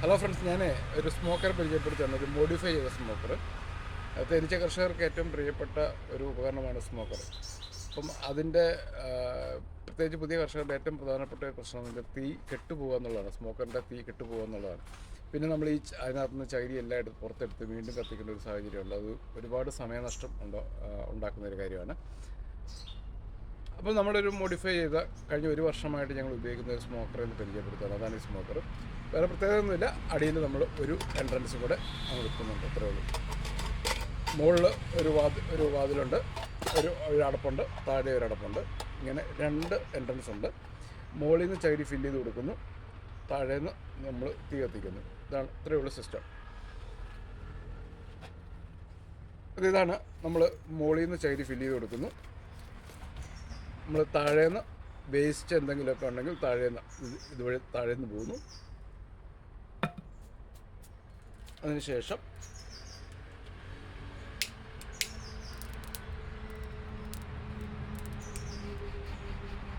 Hello friends, ഞാൻ ഒരു smoker പരിചയപ്പെടുത്തുകയാണ്. ഒരു മോഡിഫൈ ചെയ്ത സ്മോക്കർ. തേനീച്ച കർഷകർക്ക് ഏറ്റവും പ്രിയപ്പെട്ട ഒരു ഉപകരണമാണ് സ്മോക്കർ. അപ്പം അതിൻ്റെ പ്രത്യേകിച്ച് പുതിയ കർഷകരുടെ ഏറ്റവും പ്രധാനപ്പെട്ട ഒരു പ്രശ്നം അതിൻ്റെ തീ കെട്ടുപോകുക എന്നുള്ളതാണ്. സ്മോക്കറിൻ്റെ തീ കെട്ടുപോകുക എന്നുള്ളതാണ്. പിന്നെ നമ്മൾ അതിനകത്ത് നിന്ന് ചകിരി എല്ലാം പുറത്തെടുത്ത് വീണ്ടും കത്തിക്കേണ്ട ഒരു സാഹചര്യമുണ്ട്. അത് ഒരുപാട് സമയനഷ്ടം ഉണ്ടാക്കുന്ന ഒരു കാര്യമാണ്. അപ്പോൾ നമ്മളൊരു മോഡിഫൈ ചെയ്ത കഴിഞ്ഞ ഒരു വർഷമായിട്ട് ഞങ്ങൾ ഉപയോഗിക്കുന്ന ഒരു സ്മോക്കർ എന്ന് പരിചയപ്പെടുത്തുകയാണ്. അതാണ് ഈ സ്മോക്കർ. വേറെ പ്രത്യേകതയൊന്നുമില്ല. അടിയിൽ നമ്മൾ ഒരു എൻട്രൻസ് കൂടെ നമ്മൾ വെക്കുന്നുണ്ട്, അത്രേ ഉള്ളൂ. മുകളിൽ ഒരു വാതിലുണ്ട്, ഒരു അടപ്പുണ്ട്, താഴെ ഒരു അടപ്പുണ്ട്. ഇങ്ങനെ 2 എൻട്രൻസ് ഉണ്ട്. മുകളിൽ നിന്ന് ചകിരി ഫില്ല് ചെയ്ത് കൊടുക്കുന്നു, താഴെ നിന്ന് നമ്മൾ തീ കത്തിക്കുന്നു. ഇതാണ് ഇത്രയേ ഉള്ളൂ സിസ്റ്റം. ഇതാണ് നമ്മൾ മുകളിൽ നിന്ന് ചകിരി ഫില്ല് ചെയ്ത് കൊടുക്കുന്നു. നമ്മൾ താഴേന്ന് വേസ്റ്റ് എന്തെങ്കിലുമൊക്കെ ഉണ്ടെങ്കിൽ ഇതുവഴി താഴേന്ന് പോകുന്നു. അതിനുശേഷം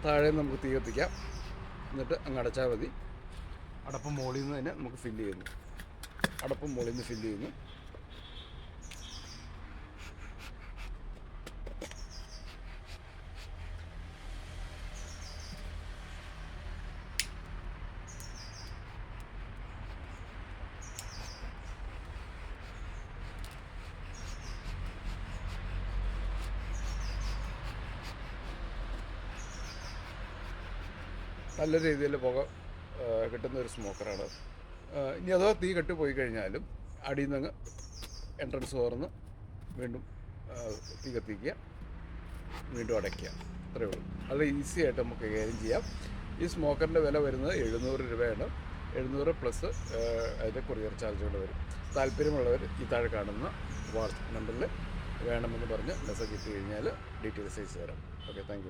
താഴെ നമുക്ക് തീ കത്തിക്കാം. എന്നിട്ട് അങ്ങ് അടച്ചാൽ മതി. അടപ്പം മുകളിൽ നിന്ന് തന്നെ നമുക്ക് ഫില്ല് ചെയ്യുന്നു. അടപ്പം മുകളിൽ നിന്ന് ഫില്ല് ചെയ്യുന്നു. നല്ല രീതിയിൽ പുക കിട്ടുന്ന ഒരു സ്മോക്കറാണ്. ഇനി അഥവാ തീ കെട്ടുപോയി കഴിഞ്ഞാലും അടിയിൽ നിന്ന് എൻട്രൻസ് തുറന്ന് വീണ്ടും തീ കത്തിക്കുക, വീണ്ടും അടയ്ക്കുക. അത്രയേ ഉള്ളൂ. വളരെ ഈസി ആയിട്ട് നമുക്ക് കൈകാര്യം ചെയ്യാം. ഈ സ്മോക്കറിൻ്റെ വില വരുന്നത് 700 രൂപയാണ്. 700 പ്ലസ് അതിൻ്റെ കൊറിയർ ചാർജുകൾ വരും. താല്പര്യമുള്ളവർ ഈ താഴെ കാണുന്ന വാട്സപ്പ് നമ്പറിൽ വേണമെന്ന് പറഞ്ഞ് മെസ്സേജ് ഇട്ട് കഴിഞ്ഞാൽ ഡീറ്റെയിൽസ് അയച്ചു തരാം. Okay, thank you.